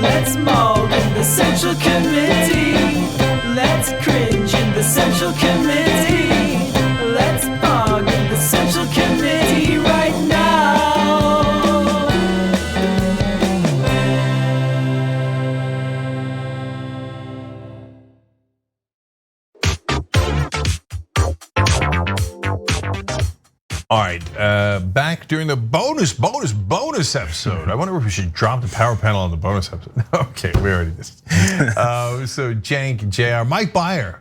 Let's maul in the Central Committee. Let's cringe in the Central Committee. Let's bog in the Central Committee right now. All right, back during the bonus episode. I wonder if we should drop the power panel on the bonus episode. Okay, we already did. So Jank, JR, Mike Byer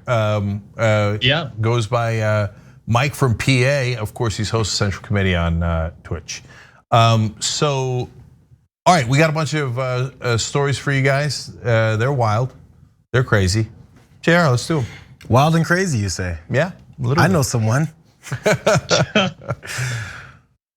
goes by Mike from PA. Of course, he's host of Central Committee on Twitch. So, all right, we got a bunch of stories for you guys. They're wild, they're crazy. JR, let's do them. Wild and crazy, you say? Yeah, literally. I know someone.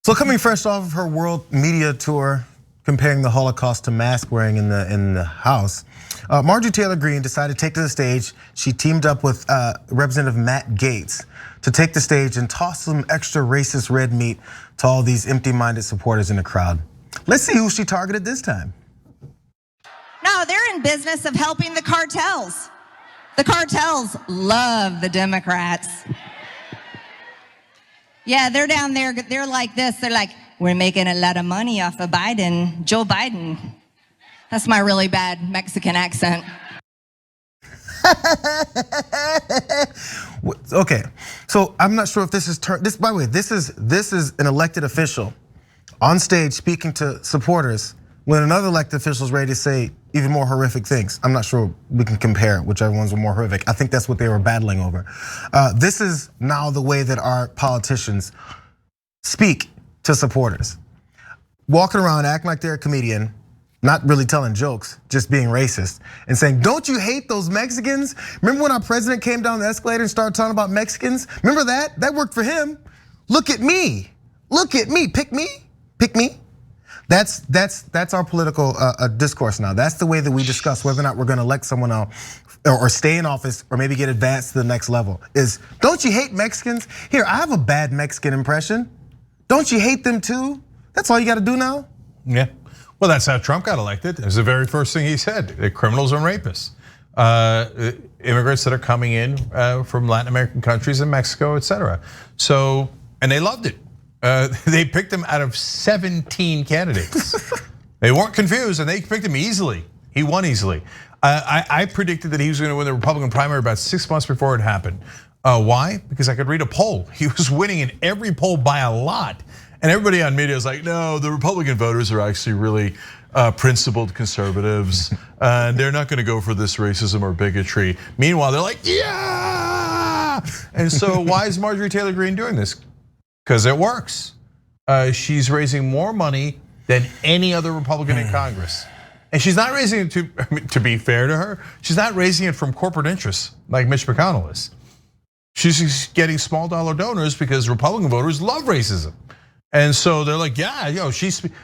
So coming fresh off of her world media tour, comparing the Holocaust to mask wearing in the House, Marjorie Taylor Greene decided to take to the stage. She teamed up with Representative Matt Gaetz to take the stage and toss some extra racist red meat to all these empty-minded supporters in the crowd. Let's see who she targeted this time. No, they're in business of helping the cartels. The cartels love the Democrats. Yeah, they're down there, they're like this. They're like, we're making a lot of money off of Biden, Joe Biden. That's my really bad Mexican accent. Okay, so I'm not sure if this is, by the way, this is an elected official on stage speaking to supporters when another elected official is ready to say even more horrific things. I'm not sure we can compare whichever ones were more horrific. I think that's what they were battling over. This is now the way that our politicians speak to supporters. Walking around acting like they're a comedian, not really telling jokes, just being racist and saying, don't you hate those Mexicans? Remember when our president came down the escalator and started talking about Mexicans? Remember that? That worked for him. Look at me, pick me, pick me. That's our political discourse now. That's the way that we discuss whether or not we're gonna elect someone else or stay in office or maybe get advanced to the next level. Is, don't you hate Mexicans? Here, I have a bad Mexican impression. Don't you hate them too? That's all you gotta do now? Yeah, well, that's how Trump got elected. It was the very first thing he said, they're criminals and rapists. Immigrants that are coming in from Latin American countries and Mexico, et cetera. So, and they loved it. They picked him out of 17 candidates. They weren't confused and they picked him easily. He won easily. I predicted that he was gonna win the Republican primary about 6 months before it happened. Why? Because I could read a poll. He was winning in every poll by a lot. And everybody on media is like, no, the Republican voters are actually really principled conservatives. And they're not gonna go for this racism or bigotry. Meanwhile, they're like, yeah! And so why is Marjorie Taylor Greene doing this? Because it works. She's raising more money than any other Republican in Congress. And she's not raising it to be fair to her, she's not raising it from corporate interests like Mitch McConnell is. She's getting small dollar donors because Republican voters love racism. And so they're like, yeah,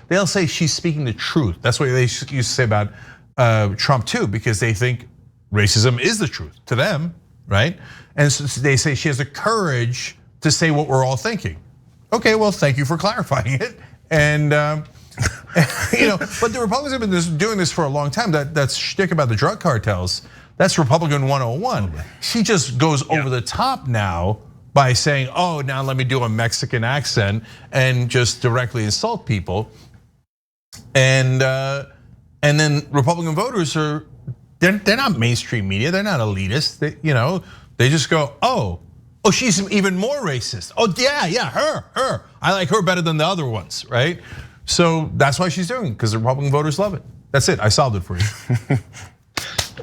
they'll say she's speaking the truth. That's what they used to say about Trump too, because they think racism is the truth to them, right? And so they say she has the courage to say what we're all thinking. Okay, well, thank you for clarifying it. And but the Republicans have been doing this for a long time. That shtick about the drug cartels, that's Republican 101. She just goes over the top now by saying, oh, now let me do a Mexican accent and just directly insult people. And then Republican voters they're not mainstream media, they're not elitist. They just go, oh, she's even more racist. Oh yeah, her. I like her better than the other ones, right? So that's why she's doing it, because the Republican voters love it. That's it, I solved it for you.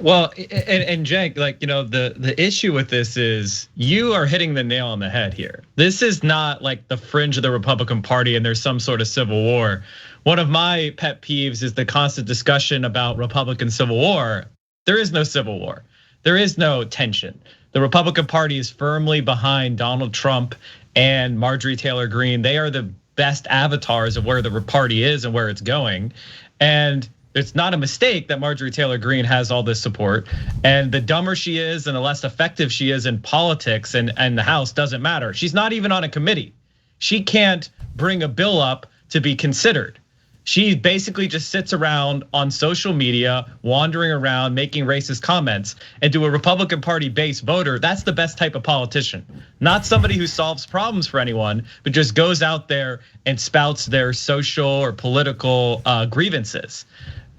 Well, and Cenk, the issue with this is you are hitting the nail on the head here. This is not like the fringe of the Republican Party and there's some sort of civil war. One of my pet peeves is the constant discussion about Republican civil war. There is no civil war. There is no tension. The Republican Party is firmly behind Donald Trump and Marjorie Taylor Greene. They are the best avatars of where the party is and where it's going. And it's not a mistake that Marjorie Taylor Greene has all this support. And the dumber she is and the less effective she is in politics and the House doesn't matter. She's not even on a committee. She can't bring a bill up to be considered. She basically just sits around on social media, wandering around, making racist comments. And to a Republican Party based voter, that's the best type of politician. Not somebody who solves problems for anyone, but just goes out there and spouts their social or political grievances.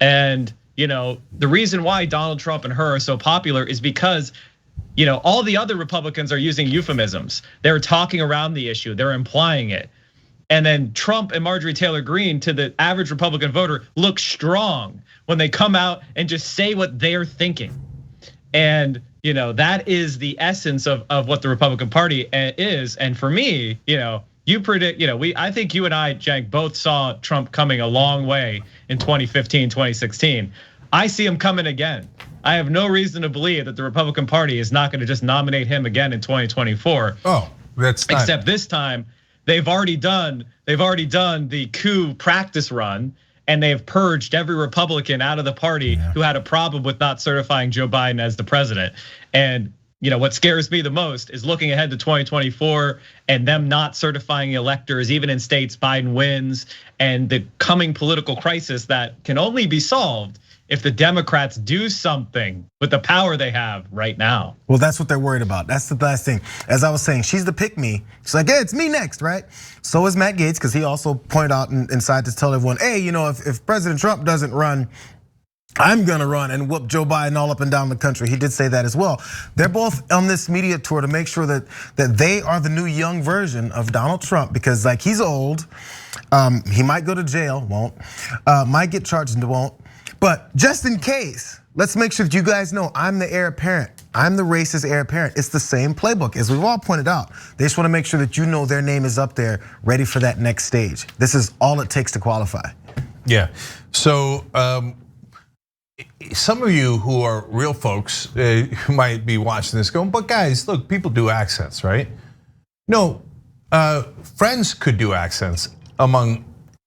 And the reason why Donald Trump and her are so popular is because all the other Republicans are using euphemisms. They're talking around the issue, they're implying it. And then Trump and Marjorie Taylor Greene, to the average Republican voter, look strong when they come out and just say what they're thinking. And that is the essence of what the Republican Party is. And for me, you predict, I think you and I, Cenk, both saw Trump coming a long way in 2015, 2016. I see him coming again. I have no reason to believe that the Republican Party is not going to just nominate him again in 2024. Oh, that's not. Except this time, they've already done the coup practice run, and they've purged every Republican out of the party who had a problem with not certifying Joe Biden as the president. And what scares me the most is looking ahead to 2024 and them not certifying electors, even in states Biden wins, and the coming political crisis that can only be solved if the Democrats do something with the power they have right now. Well, that's what they're worried about. That's the last thing. As I was saying, she's the pick me. She's like, yeah, it's me next, right? So is Matt Gaetz, because he also pointed out inside to tell everyone, hey, if President Trump doesn't run, I'm gonna run and whoop Joe Biden all up and down the country. He did say that as well. They're both on this media tour to make sure that they are the new young version of Donald Trump, because he's old, he might go to jail, won't, might get charged and won't. But just in case, let's make sure that you guys know I'm the heir apparent. I'm the racist heir apparent. It's the same playbook, as we've all pointed out. They just want to make sure that their name is up there, ready for that next stage. This is all it takes to qualify. Yeah, so some of you who are real folks who might be watching this going, but guys, look, people do accents, right? No, friends could do accents among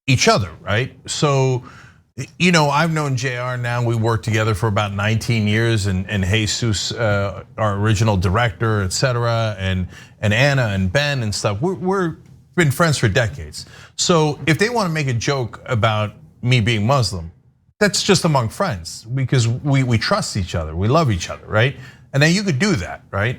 each other, right? So, I've known JR now, we worked together for about 19 years, and Jesus, our original director, et cetera, and Anna and Ben and stuff. We're been friends for decades. So if they want to make a joke about me being Muslim, that's just among friends, because we trust each other, we love each other, right? And then you could do that, right?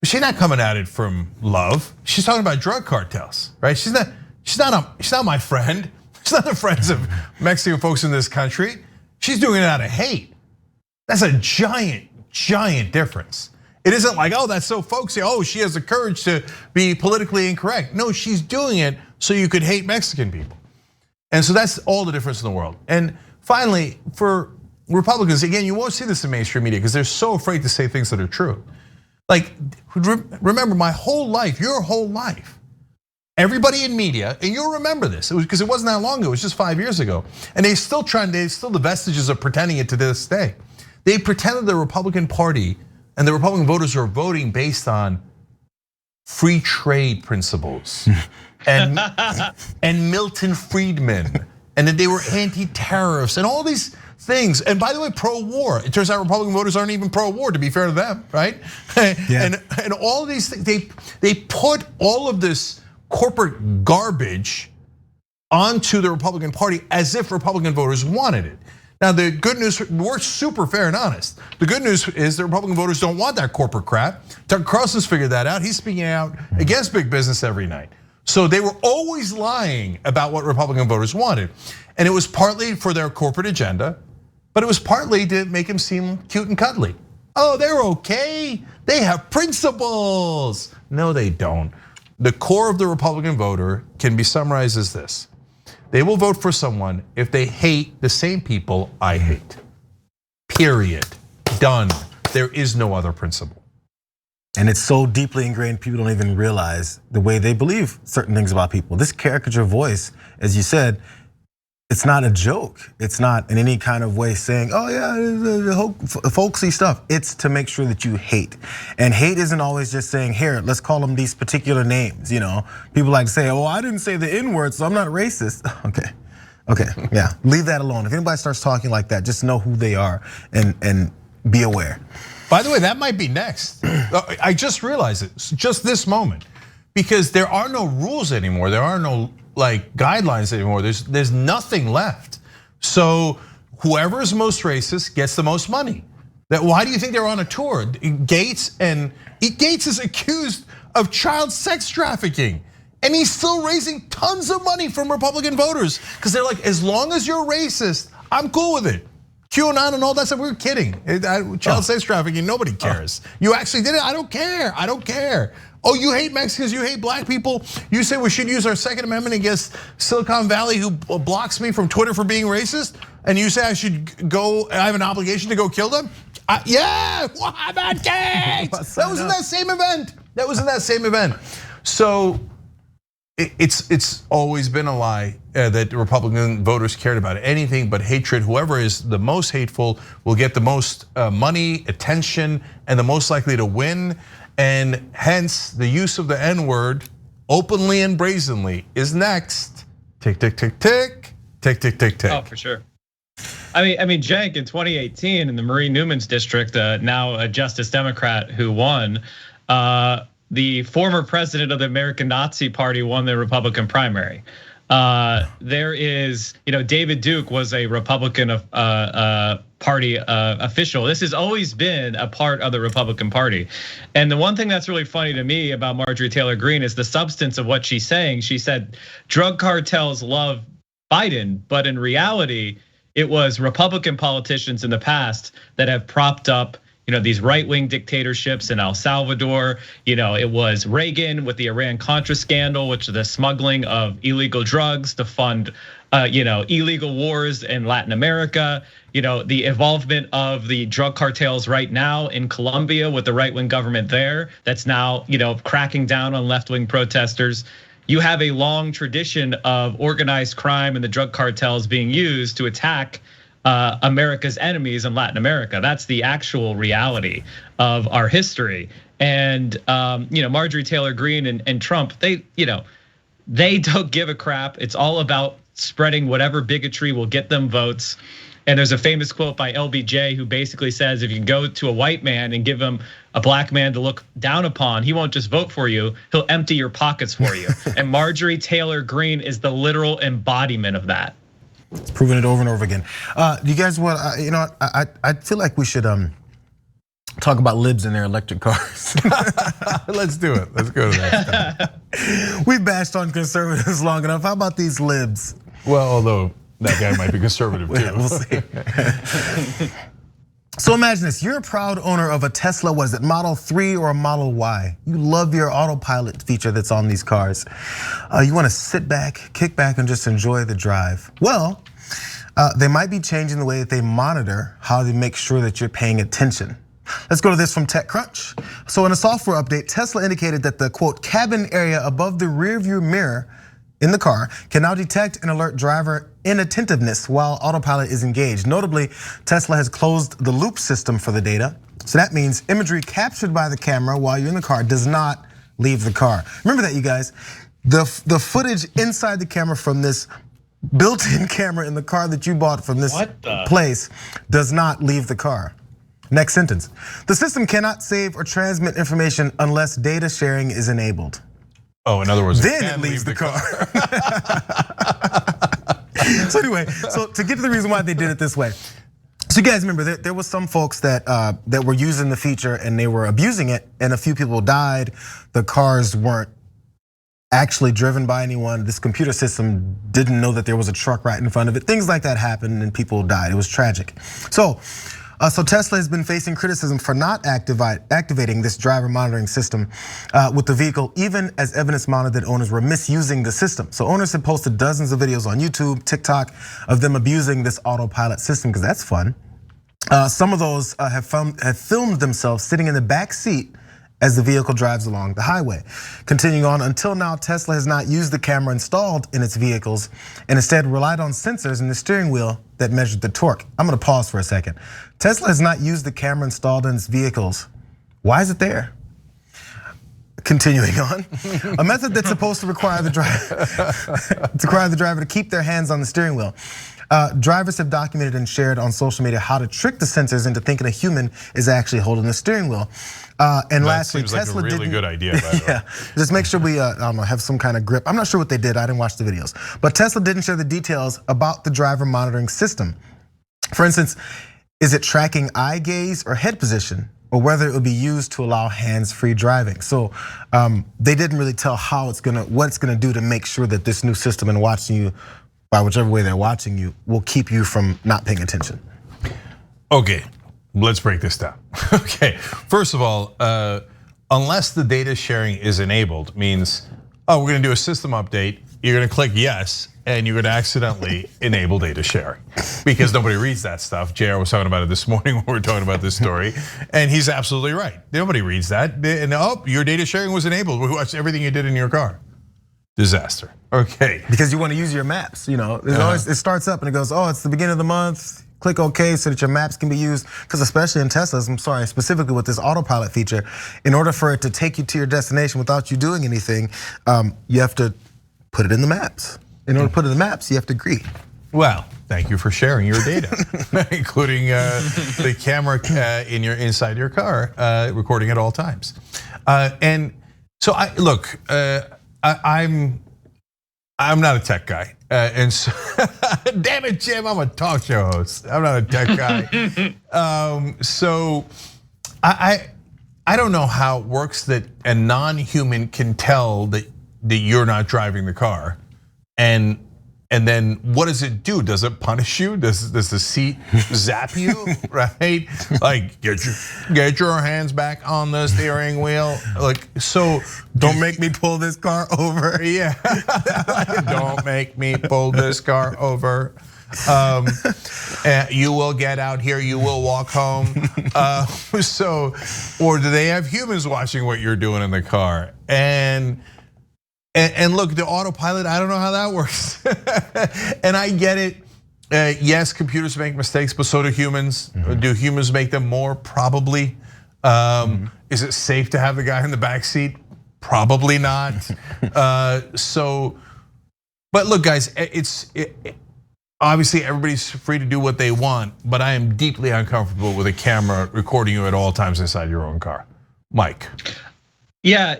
But she's not coming at it from love. She's talking about drug cartels, right? She's not my friend. She's not the friends of Mexican folks in this country. She's doing it out of hate. That's a giant difference. It isn't like, oh, that's so folksy. Oh, she has the courage to be politically incorrect. No, she's doing it so you could hate Mexican people. And so that's all the difference in the world. And finally, for Republicans, again, you won't see this in mainstream media because they're so afraid to say things that are true. Like, remember my whole life, your whole life, everybody in media, and you'll remember this, because it wasn't that long ago, it was just 5 years ago. And they still the vestiges of pretending it to this day. They pretended the Republican Party and the Republican voters are voting based on free trade principles and Milton Friedman, and that they were anti-tariffs and all these things. And by the way, pro-war. It turns out Republican voters aren't even pro-war, to be fair to them, right? Yeah. And all of these things, they put all of this corporate garbage onto the Republican Party as if Republican voters wanted it. Now the good news, we're super fair and honest. The good news is the Republican voters don't want that corporate crap. Tucker Carlson's figured that out. He's speaking out against big business every night. So they were always lying about what Republican voters wanted. And it was partly for their corporate agenda, but it was partly to make him seem cute and cuddly. Oh, they're okay. They have principles. No, they don't. The core of the Republican voter can be summarized as this: they will vote for someone if they hate the same people I hate. Period. Done. There is no other principle. And it's so deeply ingrained, people don't even realize the way they believe certain things about people. This caricature voice, as you said, it's not a joke. It's not in any kind of way saying, oh yeah, folksy stuff. It's to make sure that you hate. And hate isn't always just saying, here, let's call them these particular names. People like to say, oh, I didn't say the N-word, so I'm not racist. Okay, yeah, leave that alone. If anybody starts talking like that, just know who they are and be aware. By the way, that might be next. I just realized it, just this moment, because there are no rules anymore. There are no like guidelines anymore. There's nothing left. So whoever's most racist gets the most money. Why do you think they're on a tour? Gates is accused of child sex trafficking, and he's still raising tons of money from Republican voters because they're like, as long as you're racist, I'm cool with it. QAnon and all that stuff, we were kidding. Child sex trafficking, nobody cares. You actually did it, I don't care. Oh, you hate Mexicans, you hate black people. You say we should use our Second Amendment against Silicon Valley who blocks me from Twitter for being racist? And you say I should go, I have an obligation to go kill them? Yeah, what about Gates? That was in that same event. So it's always been a lie that Republican voters cared about anything but hatred. Whoever is the most hateful will get the most money, attention, and the most likely to win. And hence the use of the N-word openly and brazenly is next. Tick, tick, tick, tick, tick, tick, tick, tick. Oh, for sure. I mean, Cenk, in 2018 in the Marie Newman's district, now a Justice Democrat who won, the former president of the American Nazi Party won the Republican primary. There is, David Duke was a Republican Party official. This has always been a part of the Republican Party. And the one thing that's really funny to me about Marjorie Taylor Greene is the substance of what she's saying. She said drug cartels love Biden, but in reality, it was Republican politicians in the past that have propped up these right-wing dictatorships in El Salvador. It was Reagan with the Iran-Contra scandal, which is the smuggling of illegal drugs to fund illegal wars in Latin America. The involvement of the drug cartels right now in Colombia with the right-wing government there that's now cracking down on left-wing protesters. You have a long tradition of organized crime and the drug cartels being used to attack America's enemies in Latin America. That's the actual reality of our history. And Marjorie Taylor Greene and Trump, they don't give a crap. It's all about spreading whatever bigotry will get them votes. And there's a famous quote by LBJ who basically says, if you go to a white man and give him a black man to look down upon, he won't just vote for you, he'll empty your pockets for you. And Marjorie Taylor Greene is the literal embodiment of that. It's proven it over and over again. Do you guys want? I feel like we should talk about libs and their electric cars. Let's do it. Let's go to that. We bashed on conservatives long enough. How about these libs? Well, although that guy might be conservative too. We'll see. So imagine this, you're a proud owner of a Tesla, what is it, Model 3 or a Model Y? You love your Autopilot feature that's on these cars. You wanna sit back, kick back, and just enjoy the drive. Well, they might be changing the way that they monitor how they make sure that you're paying attention. Let's go to this from TechCrunch. So in a software update, Tesla indicated that the quote, cabin area above the rear view mirror in the car can now detect and alert driver inattentiveness while Autopilot is engaged. Notably, Tesla has closed the loop system for the data. So that means imagery captured by the camera while you're in the car does not leave the car. Remember that, you guys. The footage inside the camera from this built-in camera in the car that you bought from this place does not leave the car. Next sentence. The system cannot save or transmit information unless data sharing is enabled. Oh, in other words, then it leaves the car. So anyway, so to get to the reason why they did it this way. So you guys remember there was some folks that were using the feature and they were abusing it, and a few people died. The cars weren't actually driven by anyone. This computer system didn't know that there was a truck right in front of it. Things like that happened and people died. It was tragic. So Tesla has been facing criticism for not activating this driver monitoring system with the vehicle, even as evidence mounted that owners were misusing the system. So owners have posted dozens of videos on YouTube, TikTok of them abusing this Autopilot system, because that's fun. Some of those have filmed themselves sitting in the back seat as the vehicle drives along the highway. Continuing on, until now, Tesla has not used the camera installed in its vehicles and instead relied on sensors in the steering wheel that measured the torque. I'm gonna pause for a second. Tesla has not used the camera installed in its vehicles. Why is it there? Continuing on, a method that's supposed to require the driver to keep their hands on the steering wheel. Drivers have documented and shared on social media how to trick the sensors into thinking a human is actually holding the steering wheel. And lastly, seems Tesla like a really good idea, by the way. Yeah, just make sure we I don't know, have some kind of grip. I'm not sure what they did. I didn't watch the videos, but Tesla didn't share the details about the driver monitoring system. For instance, is it tracking eye gaze or head position, or whether it will be used to allow hands-free driving? So they didn't really tell what it's gonna do to make sure that this new system and watching you, by whichever way they're watching you, will keep you from not paying attention. Okay, let's break this down. Okay, first of all, unless the data sharing is enabled, means, we're gonna do a system update, you're gonna click yes, and you're gonna accidentally enable data sharing. Because nobody reads that stuff. JR was talking about it this morning when we were talking about this story, and he's absolutely right. Nobody reads that, and your data sharing was enabled. We watched everything you did in your car. Disaster, okay. Because you wanna use your maps, it starts up and it goes, it's the beginning of the month, click OK so that your maps can be used. Because especially in Teslas, I'm sorry, specifically with this Autopilot feature, in order for it to take you to your destination without you doing anything, you have to put it in the maps. In order to put it in the maps, you have to agree. Well, thank you for sharing your data, including the camera inside your car, recording at all times. And so I'm not a tech guy, and so damn it, Jim, I'm a talk show host. I'm not a tech guy. So I don't know how it works that a non-human can tell that you're not driving the car, and then what does it do? Does it punish you? Does the seat zap you? Right? Like get your hands back on the steering wheel. Like, so don't make me pull this car over. Yeah. Don't make me pull this car over. You will get out here, you will walk home. Or do they have humans watching what you're doing in the car? And look, the Autopilot, I don't know how that works. And I get it. Yes, computers make mistakes, but so do humans. Do humans make them more? Probably. Is it safe to have the guy in the back seat? Probably not. But look, guys, obviously everybody's free to do what they want, but I am deeply uncomfortable with a camera recording you at all times inside your own car. Mike. Yeah,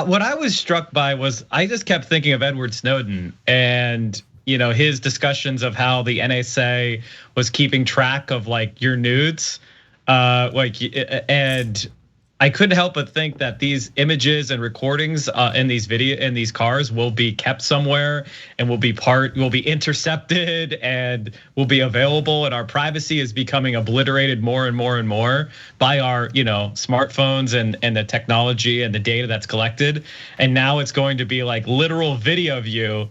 what I was struck by was I just kept thinking of Edward Snowden and his discussions of how the NSA was keeping track of like your nudes, and I couldn't help but think that these images and recordings in these cars will be kept somewhere and will be intercepted and will be available, and our privacy is becoming obliterated more and more and more by our smartphones and the technology and the data that's collected. And now it's going to be like literal video of you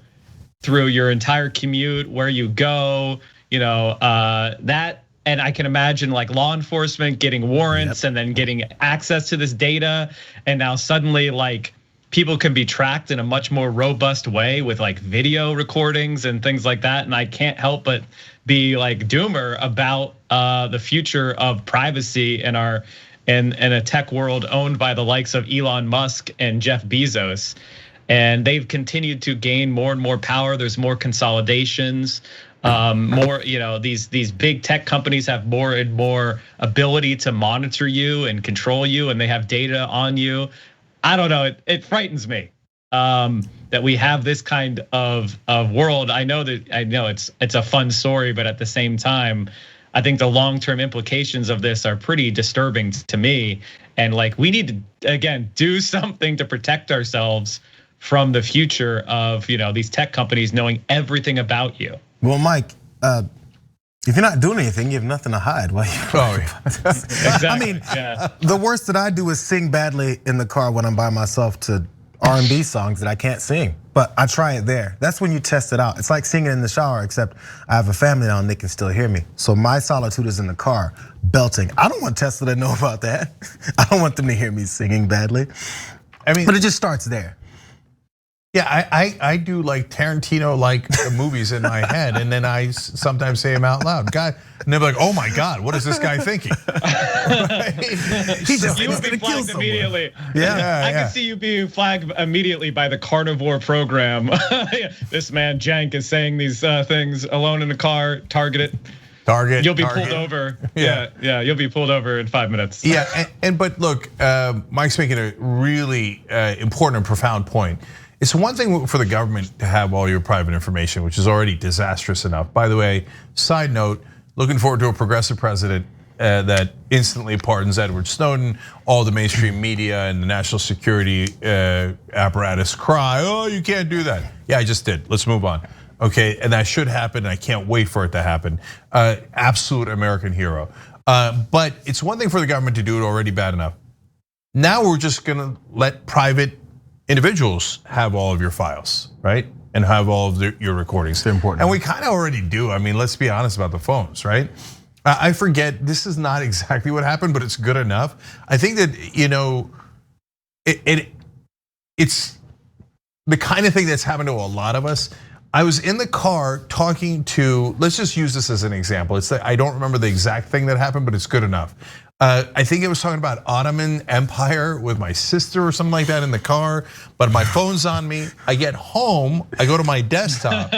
through your entire commute, where you go, that. And I can imagine like law enforcement getting warrants and then getting access to this data. And now suddenly like people can be tracked in a much more robust way with like video recordings and things like that. And I can't help but be like doomer about the future of privacy in a tech world owned by the likes of Elon Musk and Jeff Bezos. And they've continued to gain more and more power. There's more consolidations. More, these big tech companies have more and more ability to monitor you and control you, and they have data on you. I don't know. It frightens me that we have this kind of world. I know it's a fun story, but at the same time, I think the long-term implications of this are pretty disturbing to me. And like we need to again do something to protect ourselves from the future of these tech companies knowing everything about you. Well, Mike, if you're not doing anything, you have nothing to hide. Exactly. I mean, the worst that I do is sing badly in the car when I'm by myself to R&B songs that I can't sing, but I try it there. That's when you test it out. It's like singing in the shower, except I have a family now and they can still hear me. So my solitude is in the car, belting. I don't want Tesla to know about that. I don't want them to hear me singing badly. But it just starts there. Yeah, I do like Tarantino like movies in my head, and then I sometimes say them out loud. God, and they're like, "Oh my God, what is this guy thinking?" Right? You would be flagged immediately. Yeah, I can see you being flagged immediately by the carnivore program. This man Jank is saying these things alone in a car. Target. You'll be pulled over. Yeah, you'll be pulled over in 5 minutes. Yeah, but look, Mike's making a really important and profound point. It's one thing for the government to have all your private information, which is already disastrous enough. By the way, side note, looking forward to a progressive president that instantly pardons Edward Snowden. All the mainstream media and the national security apparatus cry, "Oh, you can't do that." Yeah, I just did. Let's move on. Okay, and that should happen. I can't wait for it to happen. Absolute American hero. But it's one thing for the government to do it already bad enough. Now we're just gonna let private individuals have all of your files, right? And have all of your recordings. They're important. And we kind of already do. I mean, let's be honest about the phones, right? I forget, this is not exactly what happened, but it's good enough. I think that, it's the kind of thing that's happened to a lot of us. I was in the car talking to, let's just use this as an example. I don't remember the exact thing that happened, but it's good enough. I think it was talking about Ottoman Empire with my sister or something like that in the car, but my phone's on me. I get home, I go to my desktop,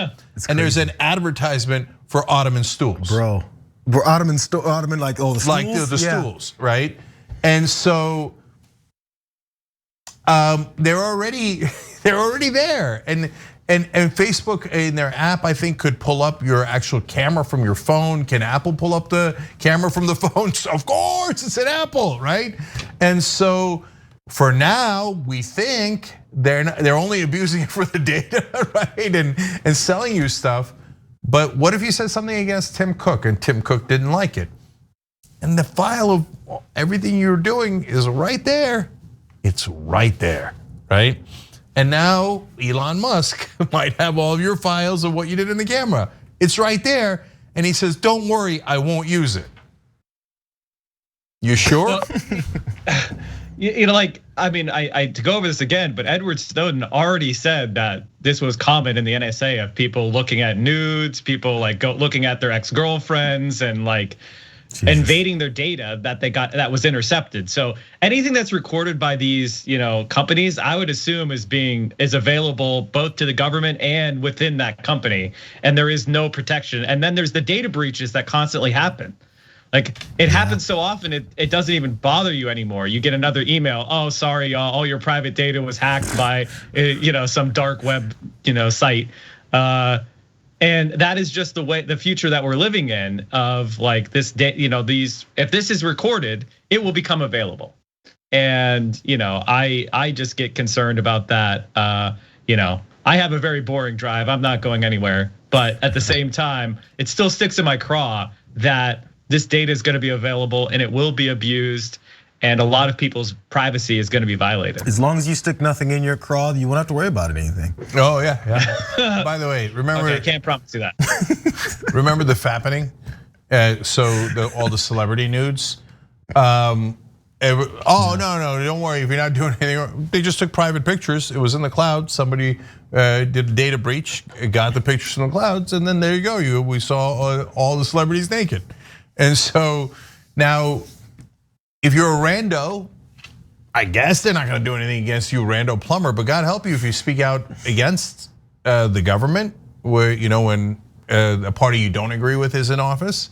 and there's an advertisement for Ottoman stools. Bro, Ottoman like the stools? Like the stools, right? And so they're already there. And Facebook in their app, I think, could pull up your actual camera from your phone. Can Apple pull up the camera from the phone? Of course, it's an Apple, right? And so for now, we think they're only abusing it for the data, right? And selling you stuff. But what if you said something against Tim Cook and Tim Cook didn't like it? And the file of everything you're doing is right there. It's right there, right? And now Elon Musk might have all of your files of what you did in the camera. It's right there. And he says, "Don't worry, I won't use it." You sure? To go over this again, but Edward Snowden already said that this was common in the NSA of people looking at nudes, people looking at their ex-girlfriends and invading their data that they got that was intercepted. So anything that's recorded by these, companies, I would assume is available both to the government and within that company, and there is no protection. And then there's the data breaches that constantly happen. It happens so often, it doesn't even bother you anymore. You get another email, "Oh, sorry, all your private data was hacked by some dark web site." And that is just the future that we're living in of this day, if this is recorded, it will become available. And I just get concerned about that. I have a very boring drive. I'm not going anywhere, but at the same time, it still sticks in my craw that this data is going to be available and it will be abused. And a lot of people's privacy is going to be violated. As long as you stick nothing in your craw, you won't have to worry about anything. Oh yeah. By the way, remember? Okay, I can't promise you that. Remember the fappening? All the celebrity nudes. Oh no, don't worry. If you're not doing anything wrong, they just took private pictures. It was in the cloud. Somebody did a data breach, got the pictures from the clouds, and then there you go. We saw all the celebrities naked, and so now. If you're a rando, I guess they're not gonna do anything against you, rando plumber, but God help you if you speak out against the government, where when a party you don't agree with is in office.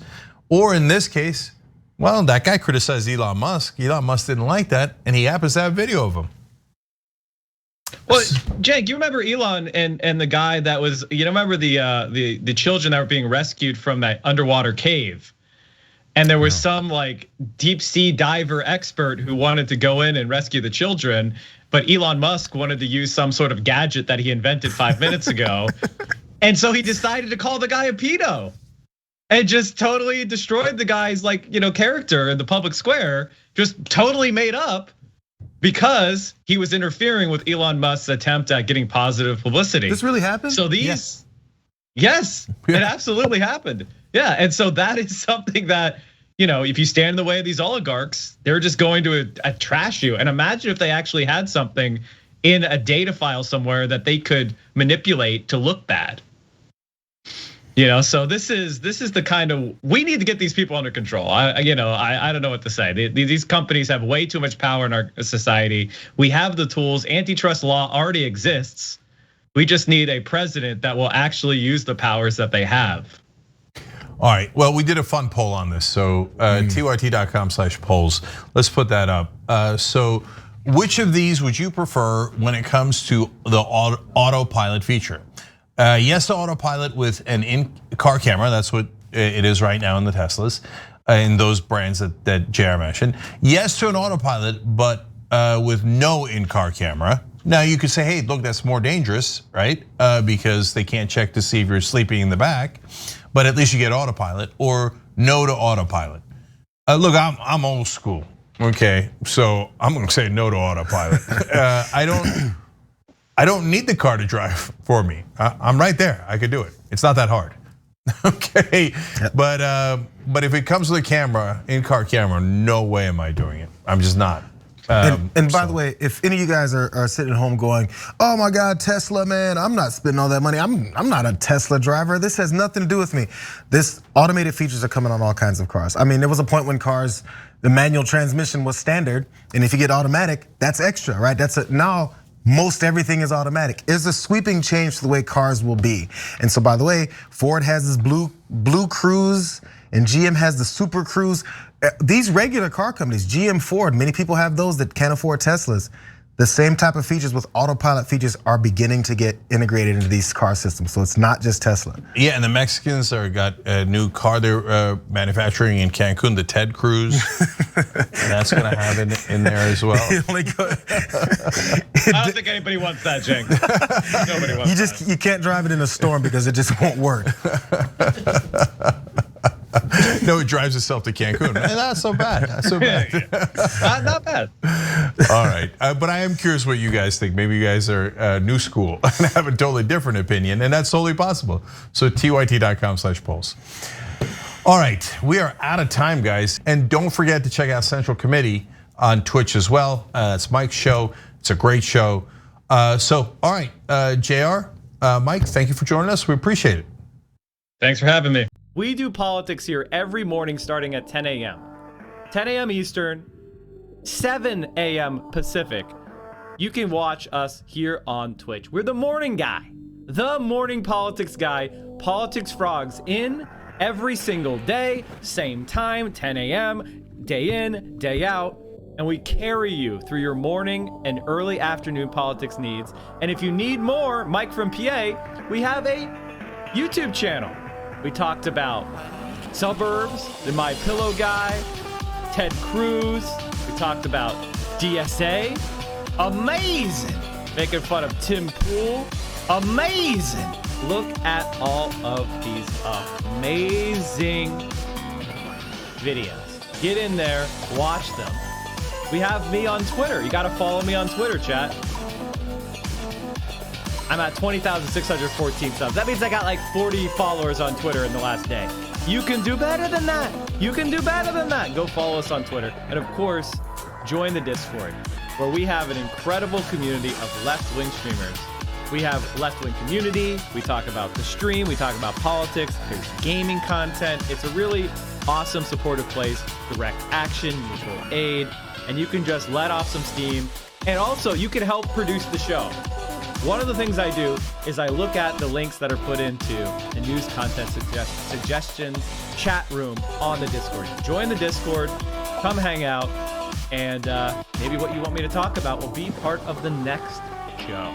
Or in this case, well, that guy criticized Elon Musk. Elon Musk didn't like that, and he happens to have video of him. Well, Jake, you remember Elon and the guy that was, remember the children that were being rescued from that underwater cave? And there was some deep sea diver expert who wanted to go in and rescue the children, but Elon Musk wanted to use some sort of gadget that he invented 5 minutes ago. And so he decided to call the guy a pedo and just totally destroyed the guy's character in the public square, just totally made up because he was interfering with Elon Musk's attempt at getting positive publicity. This really happened? So yes, it absolutely happened. Yeah, and so that is something that, if you stand in the way of these oligarchs, they're just going to trash you. And imagine if they actually had something in a data file somewhere that they could manipulate to look bad. So this is the kind of, we need to get these people under control. I don't know what to say. These companies have way too much power in our society. We have the tools. Antitrust law already exists. We just need a president that will actually use the powers that they have. All right, well, we did a fun poll on this. So tyt.com/polls, let's put that up. So which of these would you prefer when it comes to the autopilot feature? Yes to autopilot with an in-car camera, that's what it is right now in the Teslas, in those brands that JR mentioned. Yes to an autopilot, but with no in-car camera. Now you could say, hey, look, that's more dangerous, right? Because they can't check to see if you're sleeping in the back, but at least you get autopilot. Or no to autopilot. Look, I'm old school, okay? So I'm gonna say no to autopilot. I don't need the car to drive for me. I'm right there, I could do it. It's not that hard, okay? But if it comes with a camera, in-car camera, no way am I doing it. I'm just not. And by the way, if any of you guys are sitting at home going, oh my God, Tesla, man, I'm not spending all that money. I'm not a Tesla driver. This has nothing to do with me. This automated features are coming on all kinds of cars. I mean, there was a point when cars, the manual transmission was standard, and if you get automatic, that's extra, right? Now most everything is automatic. It's a sweeping change to the way cars will be. And so, by the way, Ford has this blue Cruise, and GM has the Super Cruise. These regular car companies, GM, Ford, many people have those that can't afford Teslas. The same type of features with autopilot features are beginning to get integrated into these car systems. So it's not just Tesla. Yeah, and the Mexicans got a new car they're manufacturing in Cancun, the Ted Cruz. That's gonna have it in there as well. I don't think anybody wants that, Cenk. Nobody wants that. You can't drive it in a storm because it just won't work. No, it drives itself to Cancun. That's so bad. That's so bad. Not bad. All right, but I am curious what you guys think. Maybe you guys are new school and have a totally different opinion, and that's totally possible. So tyt.com/polls. All right, we are out of time, guys, and don't forget to check out Central Committee on Twitch as well. It's Mike's show. It's a great show. So, all right, JR, Mike, thank you for joining us. We appreciate it. Thanks for having me. We do politics here every morning starting at 10 a.m. 10 a.m. Eastern, 7 a.m. Pacific. You can watch us here on Twitch. We're the morning guy, the morning politics guy, Politics Frogs in every single day, same time, 10 a.m., day in, day out. And we carry you through your morning and early afternoon politics needs. And if you need more, Mike from PA, we have a YouTube channel. We talked about suburbs, the My Pillow guy, Ted Cruz. We talked about DSA. Amazing. Making fun of Tim Pool. Amazing. Look at all of these amazing videos. Get in there, watch them. We have me on Twitter. You gotta follow me on Twitter, chat. I'm at 20,614 subs. That means I got like 40 followers on Twitter in the last day. You can do better than that. You can do better than that. Go follow us on Twitter. And of course, join the Discord, where we have an incredible community of left-wing streamers. We have left-wing community. We talk about the stream. We talk about politics. There's gaming content. It's a really awesome, supportive place. Direct action, mutual aid. And you can just let off some steam. And also, you can help produce the show. One of the things I do is I look at the links that are put into the news content suggestions chat room on the Discord. Join the Discord, come hang out, and maybe what you want me to talk about will be part of the next show.